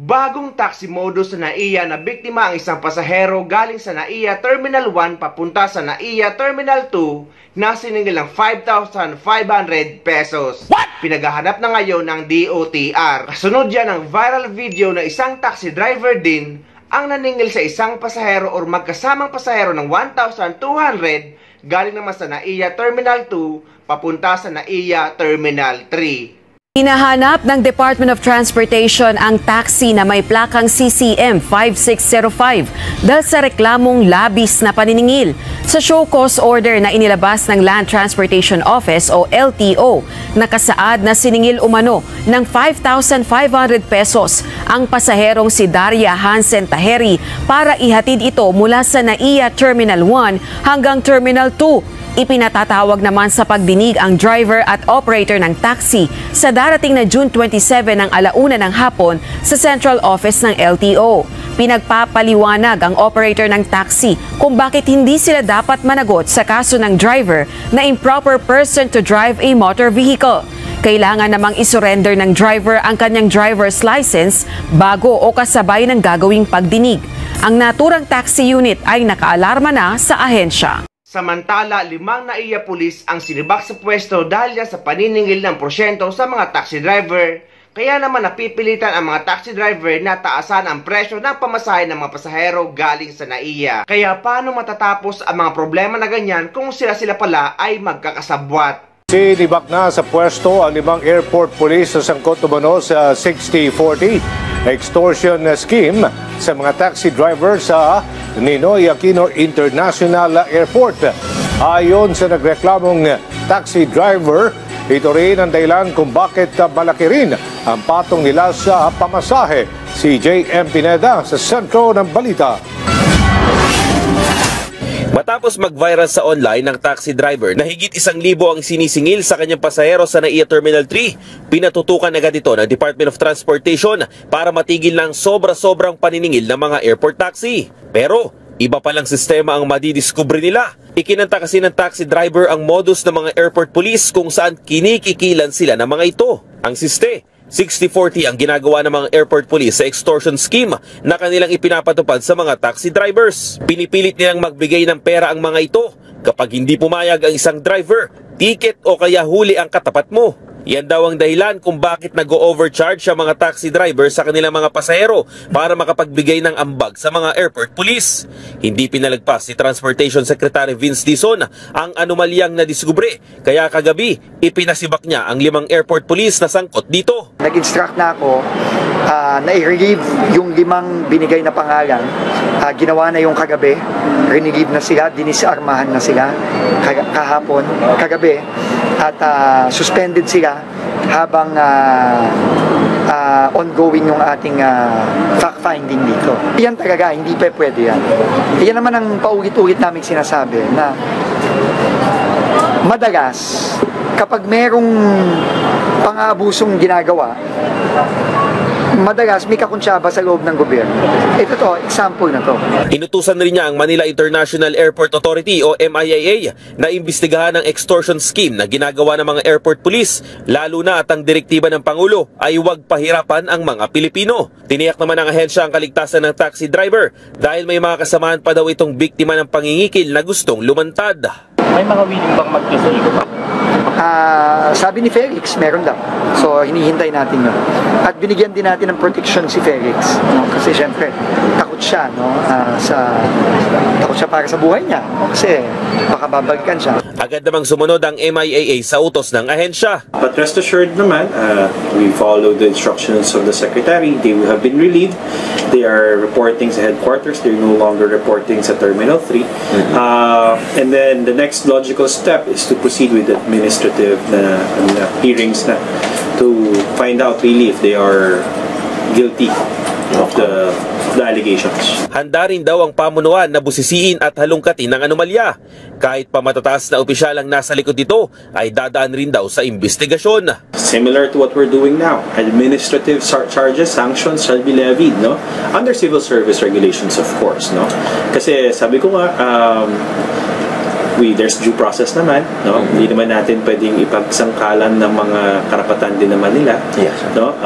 Bagong taxi modus sa NAIA na biktima ang isang pasahero galing sa NAIA Terminal 1 papunta sa NAIA Terminal 2 na siningil ng 5,500 pesos. Pinaghahanap na ngayon ng DOTR. Kasunod yan ang viral video na isang taxi driver din ang naningil sa isang pasahero o magkasamang pasahero ng 1,200 galing naman sa NAIA Terminal 2 papunta sa NAIA Terminal 3. Hinahanap ng Department of Transportation ang taxi na may plakang CCM 5605 dahil sa reklamong labis na paniningil. Sa show cause order na inilabas ng Land Transportation Office o LTO, nakasaad na siningil umano ng 5,500 pesos ang pasaherong si Daria Hansen Taheri para ihatid ito mula sa NAIA Terminal 1 hanggang Terminal 2. Ipinatatawag naman sa pagdinig ang driver at operator ng taxi sa darating na June 27 ng 1:00 ng hapon sa Central Office ng LTO. Pinagpapaliwanag ang operator ng taxi kung bakit hindi sila dapat managot sa kaso ng driver na improper person to drive a motor vehicle. Kailangan namang isurrender ng driver ang kanyang driver's license bago o kasabay ng gagawing pagdinig. Ang naturang taxi unit ay nakaalarma na sa ahensya. Samantala, 5 NAIA pulis ang sinibak sa pwesto dahil sa paniningil ng porsyento sa mga taxi driver. Kaya naman napipilitan ang mga taxi driver na taasan ang presyo ng pamasahe ng mga pasahero galing sa NAIA. Kaya paano matatapos ang mga problema na ganyan kung sila pala ay magkakasabwat? Sinibak na sa pwesto ang 5 airport police sa sangkot umano sa 6040 extortion scheme sa mga taxi driver sa Ninoy Aquino International Airport. Ayon sa nagreklamong taxi driver, ito rin ang dahilan kung bakit malaki rin ang patong nila sa pamasahe. Si J.M. Pineda sa sentro ng balita. Matapos mag-viral sa online ng taxi driver na higit 1,000 ang sinisingil sa kanyang pasahero sa NAIA Terminal 3, pinatutukan agad ito ng Department of Transportation para matigil ng sobra-sobrang paniningil ng mga airport taxi. Pero iba palang sistema ang madidiskubre nila. Ikinanta kasi ng taxi driver ang modus ng mga airport police kung saan kinikikilan sila ng mga ito. Ang siste, 6040 ang ginagawa ng mga airport police sa extortion scheme na kanilang ipinapatupad sa mga taxi drivers. Pinipilit nilang magbigay ng pera ang mga ito. Kapag hindi pumayag ang isang driver, ticket o kaya huli ang katapat mo. Yan daw ang dahilan kung bakit nag-overcharge ang mga taxi driver sa kanilang mga pasahero para makapagbigay ng ambag sa mga airport police. Hindi pinalagpas si Transportation Secretary Vince Dizon ang anomalyang nadiskubre, kaya kagabi ipinasibak niya ang 5 airport police na sangkot dito. Nag-instruct na ako na i-relieve yung 5 binigay na pangalan. Ginawa na yung kagabi, relieve na sila, dinisarmahan na sila kahapon, kagabi, at suspended sila habang ongoing yung ating fact-finding dito. Yan talaga, hindi pa pwede yan. Yan naman ang paulit-ulit namin sinasabi na madalas kapag merong pang-aabusong ginagawa, madalas may kakuntsaba sa loob ng gobyerno. Ito to, example na to. Inutusan rin niya ang Manila International Airport Authority o MIAA na imbestigahan ang extortion scheme na ginagawa ng mga airport police, lalo na at ang direktiba ng Pangulo ay huwag pahirapan ang mga Pilipino. Tiniyak naman ng ahensya ang kaligtasan ng taxi driver dahil may mga kasamaan pa daw itong biktima ng pangingikil na gustong lumantad. May mga willing bang magkasuyo pa? Sabi ni Felix, meron daw. So, hinihintay natin yun. At binigyan din natin ng protection si Felix. No? Kasi syempre, takot siya. No? Takot siya para sa buhay niya. No? Kasi baka babalikan siya. Agad namang sumunod ang MIAA sa utos ng ahensya. But rest assured naman, we follow the instructions of the Secretary. They have been relieved. They are reporting sa headquarters. They're no longer reporting sa Terminal 3. And then the next logical step is to proceed with administrative hearings na to find out really if they are guilty of the allegations. Handa rin daw ang pamunuan na busisiin at halungkatin ng anomalya. Kahit pa matataas na opisyal ang nasa likod nito, ay dadaan rin daw sa investigasyon. Similar to what we're doing now, administrative charges, sanctions shall be levied, no? Under civil service regulations, of course, no? Kasi sabi ko nga, there's due process naman, no? Hindi naman natin pwedeng ipagsangkalan ng mga karapatan din naman nila, no?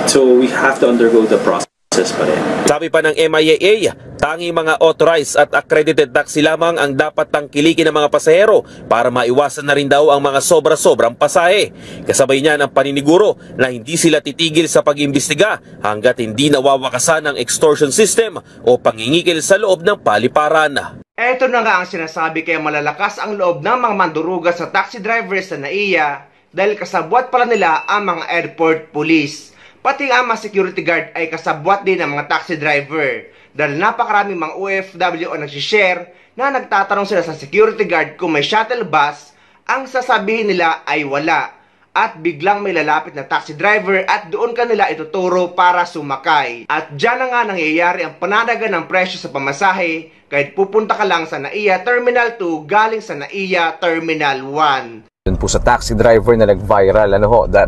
So we have to undergo the process pa rin. Sabi pa ng MIAA, tanging mga authorized at accredited taxi lamang ang dapat tangkilikin ng mga pasahero para maiwasan na rin daw ang mga sobra-sobrang pasahe. Kasabay niya ng paniniguro na hindi sila titigil sa pag-imbestiga hanggat hindi nawawakasan ang extortion system o pangingikil sa loob ng paliparan. Eto na nga ang sinasabi kaya malalakas ang loob ng mga manduruga sa taxi drivers sa NAIA dahil kasabwat pala nila ang mga airport police. Pati ang mga security guard ay kasabwat din ng mga taxi driver dahil napakaraming mga OFW ang nagsishare na nagtatanong sila sa security guard kung may shuttle bus, ang sasabihin nila ay wala at biglang may lalapit na taxi driver at doon kanila ituturo para sumakay. At dyan na nga nangyayari ang pananaga ng presyo sa pamasahe kahit pupunta ka lang sa NAIA Terminal 2 galing sa NAIA Terminal 1. Doon po sa taxi driver na nag-viral,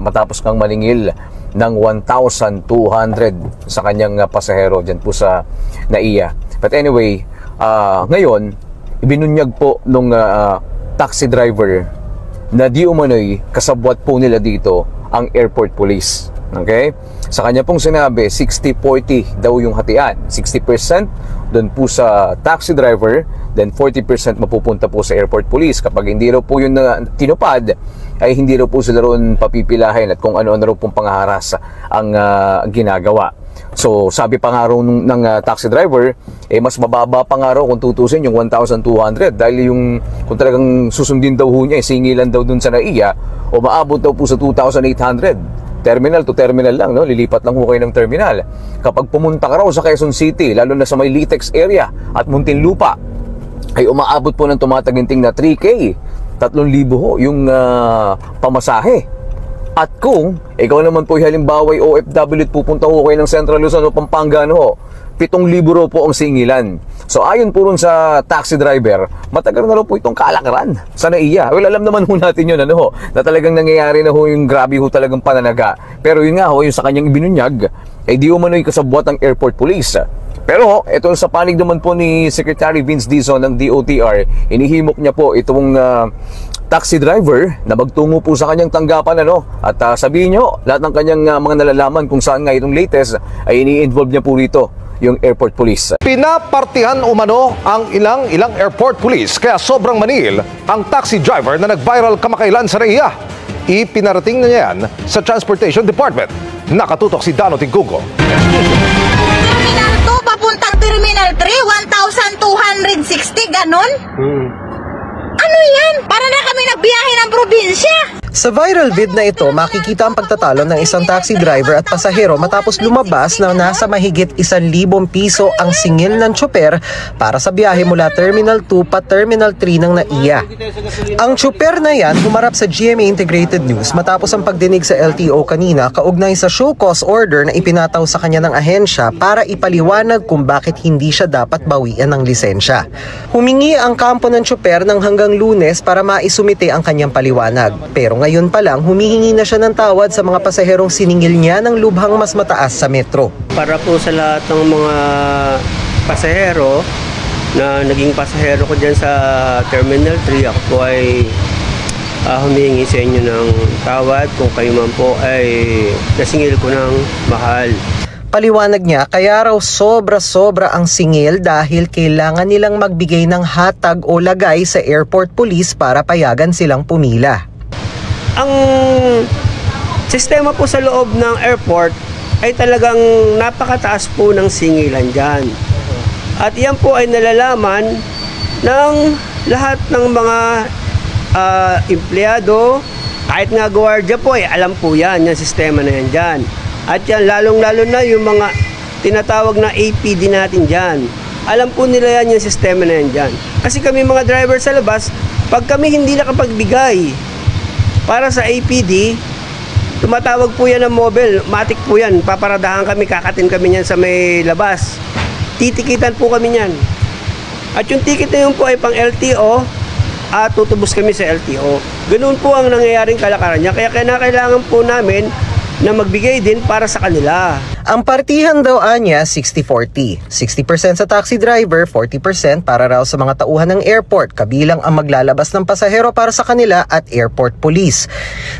matapos kang maningil ng 1,200 sa kanyang pasahero dyan po sa NAIA. But anyway, ngayon, ibinunyag po nung taxi driver na di umano'y kasabwat po nila dito ang airport police. Okay? Sa kanya pong sinabi, 60-40 daw yung hatian. 60% doon po sa taxi driver, then 40% mapupunta po sa airport police. Kapag hindi raw po yun na tinupad, ay hindi raw po sila roon papipilahin at kung ano-ano raw pong pangaharas ang ginagawa. So, sabi pa nga raw ng taxi driver, mas mababa pa nga raw kung tutusin yung 1,200 dahil yung kung talagang susundin daw ho niya, singilan daw dun sa NAIA o maabot daw po sa 2,800. Terminal to terminal lang, no? Lilipat lang ho kayo ng terminal. Kapag pumunta ka raw sa Quezon City, lalo na sa may Litex area at Muntinlupa, ay umaabot po ng tumataginting na 3K, 3,000 ho yung pamasahe. At kung ikaw naman po halimbawa ay OFW at pupunta ho kayo ng Central Luzon o Pampanga, no, 7,000 raw po ang singilan. So ayon po rin sa taxi driver, matagal na raw po itong kalakaran sa NAIA. Well, alam naman ho natin yun, na talagang nangyayari na ho yung grabe ho talagang pananaga. Pero yun nga ho, yung sa kanyang ibinunyag, di umano'y kasabwat ng airport police. Pero ito sa panig naman po ni Secretary Vince Dizon ng DOTR, inihimok niya po itong taxi driver na magtungo po sa kanyang tanggapan, at sabihin nyo lahat ng kanyang mga nalalaman kung saan nga itong latest ay ini-involve niya po rito yung airport police. Pinapartihan umano ang ilang airport police kaya sobrang manil ang taxi driver na nag-viral kamakailan sa NAIA. Ipinarating na niya yan sa Transportation Department. Nakatutok si Dano Tingkugo. Terminal 2 papuntang Terminal 3, 1,260, ganon? Ano yan? Para na kami nagbiyahe ng probinsya. Sa viral vid na ito, makikita ang pagtatalo ng isang taxi driver at pasahero matapos lumabas na nasa mahigit 1,000 piso ang singil ng tsoper para sa biyahe mula Terminal 2 pa Terminal 3 ng NAIA. Ang tsoper na yan humarap sa GMA Integrated News matapos ang pagdinig sa LTO kanina kaugnay sa show cause order na ipinataw sa kanya ng ahensya para ipaliwanag kung bakit hindi siya dapat bawian ng lisensya. Humingi ang kampo ng tsoper ng hanggang Lunes para maisumite ang kanyang paliwanag. Pero ngayon pa lang, humihingi na siya ng tawad sa mga pasaherong siningil niya ng lubhang mas mataas sa metro. Para po sa lahat ng mga pasahero na naging pasahero ko dyan sa Terminal 3, ako po ay humihingi sa inyo ng tawad kung kayo man po ay nasingil ko ng mahal. Paliwanag niya, kaya raw sobra-sobra ang singil dahil kailangan nilang magbigay ng hatag o lagay sa airport police para payagan silang pumila. Ang sistema po sa loob ng airport ay talagang napakataas po ng singilan dyan. At yan po ay nalalaman ng lahat ng mga empleyado, kahit nga gwardiya po ay alam po yan, yung sistema na yan dyan. At yan, lalong-lalo na yung mga tinatawag na APD natin dyan. Alam po nila yan yung sistema na yan dyan. Kasi kami mga driver sa labas, pag kami hindi nakapagbigay para sa APD, tumatawag po yan ng mobile, matik po yan, paparadahan kami, kakatin kami yan sa may labas. Titikitan po kami yan. At yung ticket na yun po ay pang LTO, at tutubos kami sa LTO. Ganoon po ang nangyayaring kalakaran niya, kaya kailangan po namin na magbigay din para sa kanila. Ang partihan daw anya 60-40. 60% sa taxi driver, 40% para raw sa mga tauhan ng airport, kabilang ang maglalabas ng pasahero para sa kanila at airport police.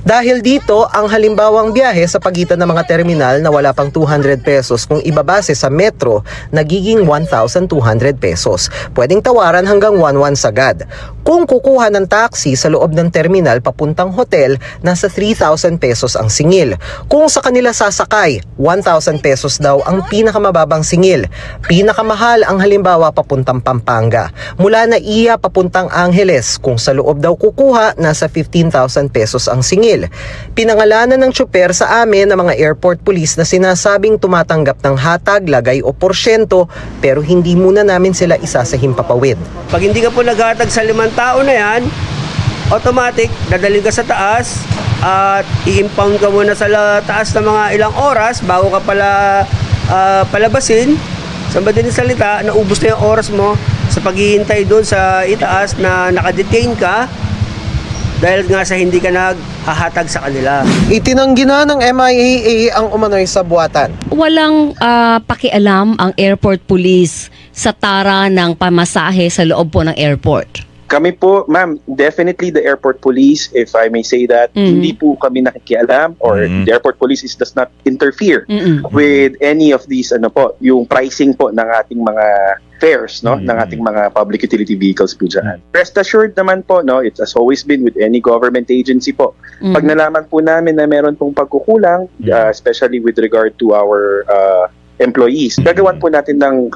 Dahil dito, ang halimbawang biyahe sa pagitan ng mga terminal na wala pang 200 pesos kung ibabase sa metro, nagiging 1,200 pesos. Pwedeng tawaran hanggang 1,100 sagad. Kung kukuha ng taxi sa loob ng terminal papuntang hotel, nasa 3,000 pesos ang singil. Kung sa kanila sasakay, 1,000 pesos daw ang pinakamababang singil. Pinakamahal ang halimbawa papuntang Pampanga. Mula NAIA papuntang Angeles, kung sa loob daw kukuha, nasa 15,000 pesos ang singil. Pinangalanan ng tsuper sa amin ng mga airport police na sinasabing tumatanggap ng hatag, lagay o porsyento, pero hindi muna namin sila isa sa himpapawid. Pag hindi ka po naghatag sa 5 tao na yan, automatic, dadalhin ka sa taas at i-impound ka muna sa taas ng mga ilang oras bago ka pala palabasin. Sa madaling salita, naubos na yung oras mo sa paghihintay doon sa itaas na nakadetain ka dahil nga sa hindi ka naghahatag sa kanila. Itinanggi na ng MIAA ang umano'y sabuatan. Walang pakialam ang airport police sa tara ng pamasahe sa loob po ng airport. Kami po, ma'am, definitely the airport police, if I may say that, hindi po kami nakikialam or the airport police does not interfere with any of these, yung pricing po ng ating mga fares, no, ng ating mga public utility vehicles po dyan. Rest assured naman po, no, it has always been with any government agency po. Pag nalaman po namin na meron pong pagkukulang, especially with regard to our employees, gagawan po natin ng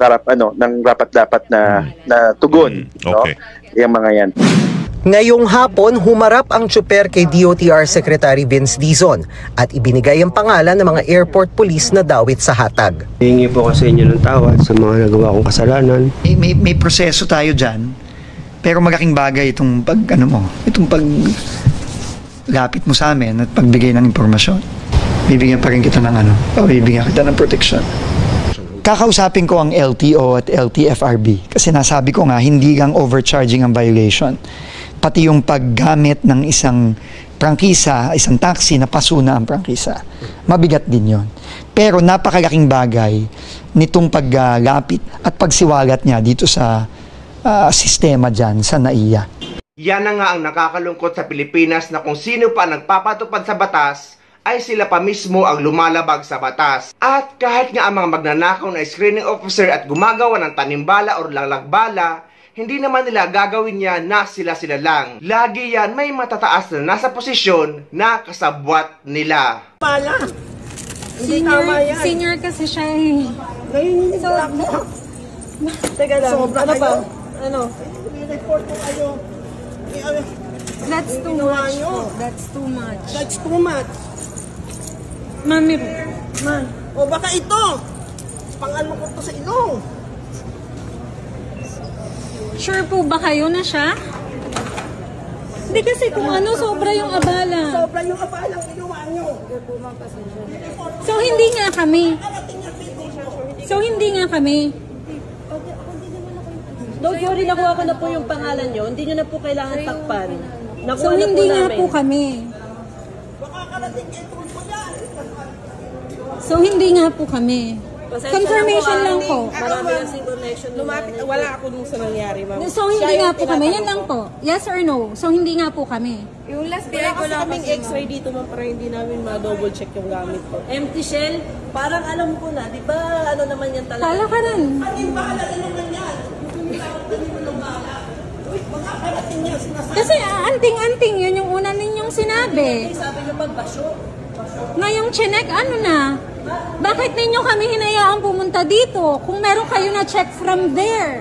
rapat-dapat na tugon, no? Yung mga yan. Ngayong hapon, humarap ang tsuper kay DOTR Secretary Vince Dizon at ibinigay ang pangalan ng mga airport police na dawit sa hatag. Hihingi po kasi inyo ng tawad sa mga nagawa kong kasalanan. May proseso tayo dyan, pero malaking bagay itong paglapit mo sa amin at pagbigay ng impormasyon. Bibigyan pa rin kita bibigyan kita ng protection. Kakausapin ko ang LTO at LTFRB kasi nasabi ko nga hindi lang overcharging ang violation. Pati yung paggamit ng isang prangkisa, isang taxi na pasuna ang prangkisa. Mabigat din yon. Pero napakalaking bagay nitong paglapit at pagsiwalat niya dito sa sistema dyan sa NAIA. Yan na nga ang nakakalungkot sa Pilipinas na kung sino pa nagpapatupad sa batas ay sila pa mismo ang lumalabag sa batas. At kahit nga ang mga magnanakaw na screening officer at gumagawa ng tanimbala o lalagbala, hindi naman nila gagawin yan na sila-sila lang. Lagi yan may matataas na nasa posisyon na kasabwat nila. Pala! Senior kasi siya eh. So, teka lang. Ano pa? Ano? I-report ko kayo. That's too much. That's too much. That's too much. Mami, o baka ito, pang-ano ko to sa ilong. Sure po ba kayo na siya? Hindi kasi kung ano, sobra yung abala. Sobra yung abala ang ginawa nyo. So hindi nga kami. Don't worry, nakuha ko na po yung pangalan nyo. Hindi nyo na po kailangan takpan. So hindi nga po kami. So hindi nga po kami. Confirmation lang po. Marami ng information. Wala ako dun sa nangyari, ma'am. So hindi nga po kami. Yan lang po. Yes or no? So hindi nga po kami. Yung last day ko lang kaming x-ray dito, ma'am, para hindi namin ma-double check yung gamit ko. Empty shell? Parang alam ko na. Di ba ano naman yan talaga? Kala ka rin. Kasi anting-anting yun yung una ninyong sinabi. Sabi nyo pagbasyo. Ngayong chinek, ano na? Bakit ninyo kami hinayaan pumunta dito? Kung meron kayo na check from there.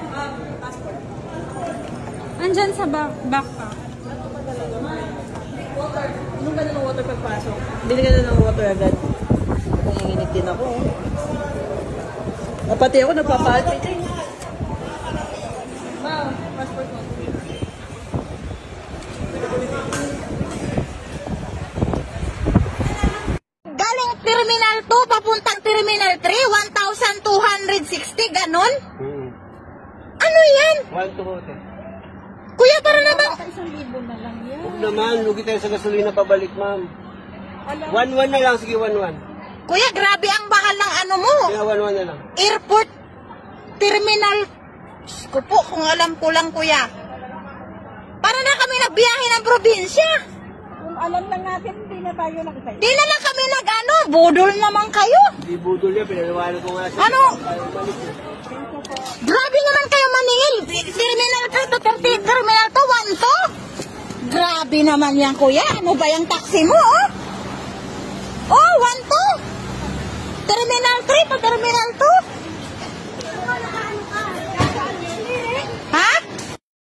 Andyan sa back pa. Anong gano'n ng water pagpasok? Binigyan na ng water agad. Nanginginig din ako. Pati ako nagpapalpit. Wow, passport mo. Galing Terminal 2, papuntang Terminal 3, 1,260, ganon? Ano yan? 1,200. Kuya, para naman. 1,000 na lang yan. Huwag naman, lugi tayo sa gasolina pabalik, ma'am. 1,100 na lang, sige 1,100. Kuya, grabe ang bahal ng ano mo. One na lang. Airport Terminal. Ko po, kung alam ko lang, kuya. Para na kami nagbiyahe ng probinsya. Kung alam lang natin, hindi na tayo nakita. Di na lang kami nag-ano, budol naman kayo. Hindi budol yan, pinaliwanag ko nga. Ano? Grabe naman kayo maningil. Terminal 3 to Terminal 2, 1 to. Grabe naman yan, kuya. Ano ba yung taxi mo, oh? Oh, 1 to. Terminal 3 to Terminal